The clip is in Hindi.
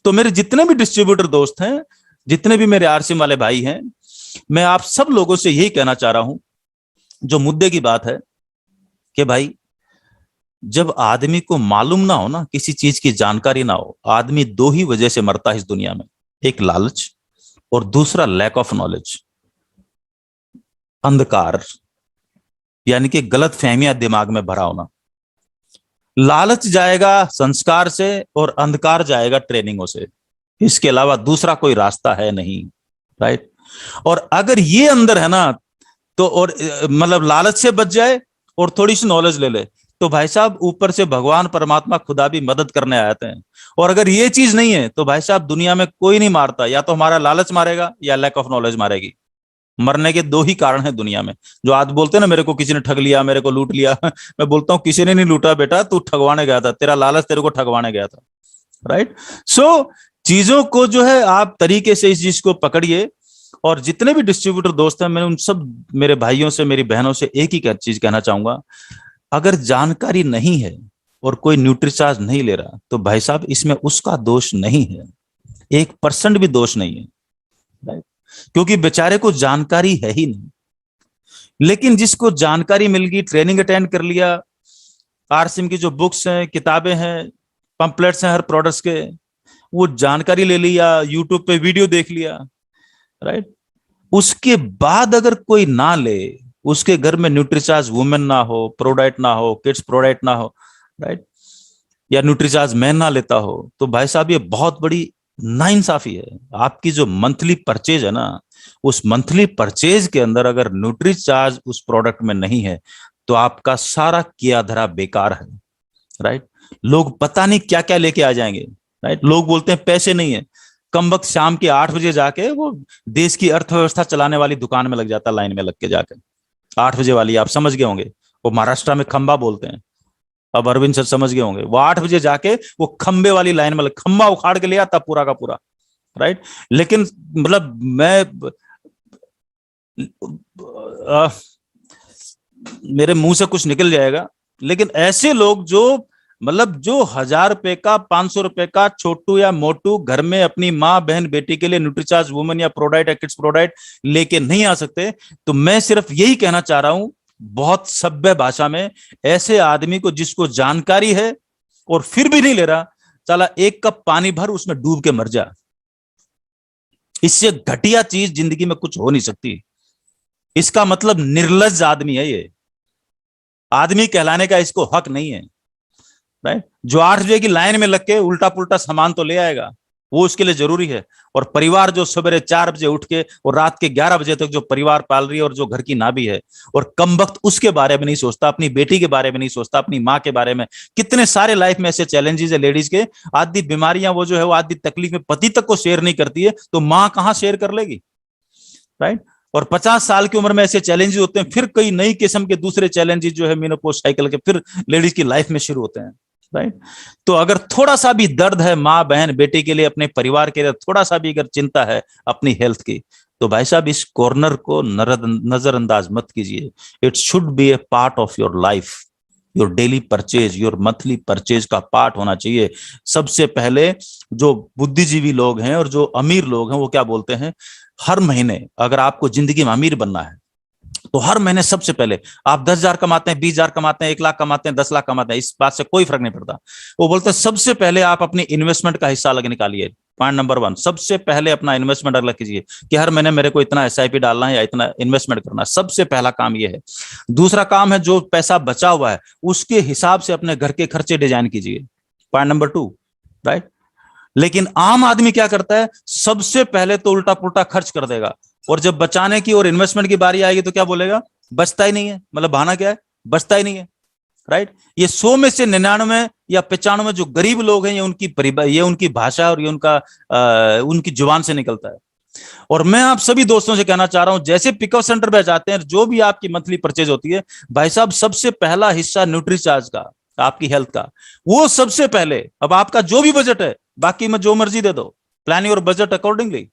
तो मेरे जितने भी डिस्ट्रीब्यूटर दोस्त हैं, जितने भी मेरे आरसीएम वाले भाई हैं, मैं आप सब लोगों से यही कहना चाह रहा हूं, जो मुद्दे की बात है कि भाई जब आदमी को मालूम ना हो ना, किसी चीज की जानकारी ना हो, आदमी दो ही वजह से मरता है इस दुनिया में, एक लालच और दूसरा लैक ऑफ नॉलेज, अंधकार, यानी कि गलत फहमियां दिमाग में भरा होना। लालच जाएगा संस्कार से और अंधकार जाएगा ट्रेनिंगों से, इसके अलावा दूसरा कोई रास्ता है नहीं, राइट। और अगर ये अंदर है ना, तो और मतलब लालच से बच जाए और थोड़ी सी नॉलेज ले ले, तो भाई साहब ऊपर से भगवान परमात्मा खुदा भी मदद करने आते हैं। और अगर ये चीज नहीं है तो भाई साहब दुनिया में कोई नहीं मारता, या तो हमारा लालच मारेगा या लैक ऑफ नॉलेज मारेगी। मरने के दो ही कारण हैं दुनिया में। जो आज बोलते हैं ना, मेरे को किसी ने ठग लिया, मेरे को लूट लिया, मैं बोलता हूं किसी ने नहीं लूटा बेटा, तू ठगवाने गया था, तेरा लालच तेरे को ठगवाने गया था, राइट। सो चीजों को जो है आप तरीके से इस चीज को पकड़िए। और जितने भी डिस्ट्रीब्यूटर दोस्त हैं, मैं उन सब मेरे भाइयों से, मेरी बहनों से एक ही चीज कहना चाहूंगा, अगर जानकारी नहीं है और कोई न्यूट्रीचार्ज नहीं ले रहा, तो भाई साहब इसमें उसका दोष नहीं है, 1% भी दोष नहीं है, राइट। क्योंकि बेचारे को जानकारी है ही नहीं। लेकिन जिसको जानकारी मिल गई, ट्रेनिंग अटेंड कर लिया, आरसीएम की जो बुक्स हैं, किताबें हैं, पंपलेट्स हैं हर प्रोडक्ट्स के, वो जानकारी ले लिया, यूट्यूब पे वीडियो देख लिया, राइट। उसके बाद अगर कोई ना ले, उसके घर में न्यूट्रीचार्ज वुमेन ना हो, प्रोडाइट ना हो, किड्स प्रोडाइट ना हो, राइट, या न्यूट्रीचार्ज मैन ना लेता हो, तो भाई साहब ये बहुत बड़ी नाइंसाफी है। आपकी जो मंथली परचेज है ना, उस मंथली परचेज के अंदर अगर न्यूट्रीचार्ज उस प्रोडक्ट में नहीं है, तो आपका सारा किया धरा बेकार है, राइट। लोग पता नहीं क्या क्या लेके आ जाएंगे, राइट। लोग बोलते हैं पैसे नहीं है, कम वक्त शाम के 8 बजे जाके वो देश की अर्थव्यवस्था चलाने वाली दुकान में लग जाता, लाइन में लग के जाकर 8 बजे वाली, आप समझ गए होंगे, वो महाराष्ट्र में खंबा बोलते हैं, अब अरविंद सर समझ गए होंगे। वो 8 बजे जाके वो खंबे वाली लाइन में खंबा उखाड़ के ले आता पूरा का पूरा, राइट। लेकिन मतलब मैं मेरे मुंह से कुछ निकल जाएगा, लेकिन ऐसे लोग जो मतलब जो 1000 रुपए का, 500 रुपए का छोटू या मोटू घर में अपनी माँ बहन बेटी के लिए न्यूट्रीचार्ज वुमेन या प्रोडाइट या किड्स प्रोडाइट लेके नहीं आ सकते, तो मैं सिर्फ यही कहना चाह रहा हूं बहुत सभ्य भाषा में, ऐसे आदमी को जिसको जानकारी है और फिर भी नहीं ले रहा, चला 1 कप पानी भर, उसमें डूब के मर जा। इससे घटिया चीज जिंदगी में कुछ हो नहीं सकती। इसका मतलब निर्लज्ज आदमी है ये, आदमी कहलाने का इसको हक नहीं है, राइट। जो 8 बजे की लाइन में लग के उल्टा पुल्टा सामान तो ले आएगा, वो उसके लिए जरूरी है। और परिवार जो सवेरे 4 बजे उठ के और रात के 11 बजे तक जो परिवार पाल रही है और जो घर की नाभी है, और कम वक्त उसके बारे में नहीं सोचता, अपनी बेटी के बारे में नहीं सोचता, अपनी माँ के बारे में। कितने सारे लाइफ में ऐसे चैलेंजेस है लेडीज के, आदि बीमारियां वो जो है, वो आदि तकलीफ में पति तक को शेयर नहीं करती है, तो माँ कहां शेयर कर लेगी, राइट। और 50 साल की उम्र में ऐसे चैलेंजेस होते हैं, फिर कई नई किस्म के दूसरे चैलेंजेस जो है मेनोपॉज साइकिल के फिर लेडीज की लाइफ में शुरू होते हैं, राइट। तो अगर थोड़ा सा भी दर्द है माँ बहन बेटी के लिए, अपने परिवार के लिए थोड़ा सा भी अगर चिंता है अपनी हेल्थ की, तो भाई साहब इस कॉर्नर को नजरअंदाज मत कीजिए। It should be A part of your life, your daily purchase, your monthly purchase का पार्ट होना चाहिए। सबसे पहले जो बुद्धिजीवी लोग हैं और जो अमीर लोग हैं, वो क्या बोलते हैं, हर महीने अगर आपको जिंदगी में अमीर बनना है, तो हर महीने सबसे पहले आप 10,000 कमाते हैं, 20,000 कमाते हैं, 1 लाख कमाते हैं, 10 लाख कमाते हैं, इस बात से कोई फर्क नहीं पड़ता। वो बोलते हैं सबसे पहले आप अपनी इन्वेस्टमेंट का हिस्सा अलग निकालिए। पॉइंट नंबर 1, सबसे पहले अपना इन्वेस्टमेंट अलग कीजिए कि हर महीने मेरे को इतना एसआईपी डालना है या इतना इन्वेस्टमेंट करना है। सबसे पहला काम यह है। दूसरा काम है, जो पैसा बचा हुआ है उसके हिसाब से अपने घर के खर्चे डिजाइन कीजिए। Point number 2, right. लेकिन आम आदमी क्या करता है, सबसे पहले तो उल्टा पुल्टा खर्च कर देगा, और जब बचाने की और इन्वेस्टमेंट की बारी आएगी तो क्या बोलेगा, बचता ही नहीं है। मतलब बहाना क्या है, बचता ही नहीं है, राइट। ये 100 में से 99 या 95 जो गरीब लोग हैं, ये उनकी भाषा और ये उनकी जुबान से निकलता है। और मैं आप सभी दोस्तों से कहना चाह रहा हूं, जैसे पिकअप सेंटर पे जाते हैं, जो भी आपकी मंथली परचेज होती है, भाई साहब सबसे पहला हिस्सा न्यूट्रीचार्ज का, आपकी हेल्थ का, वो सबसे पहले। अब आपका जो भी बजट है, बाकी में जो मर्जी दे दो, प्लान योर बजट अकॉर्डिंगली,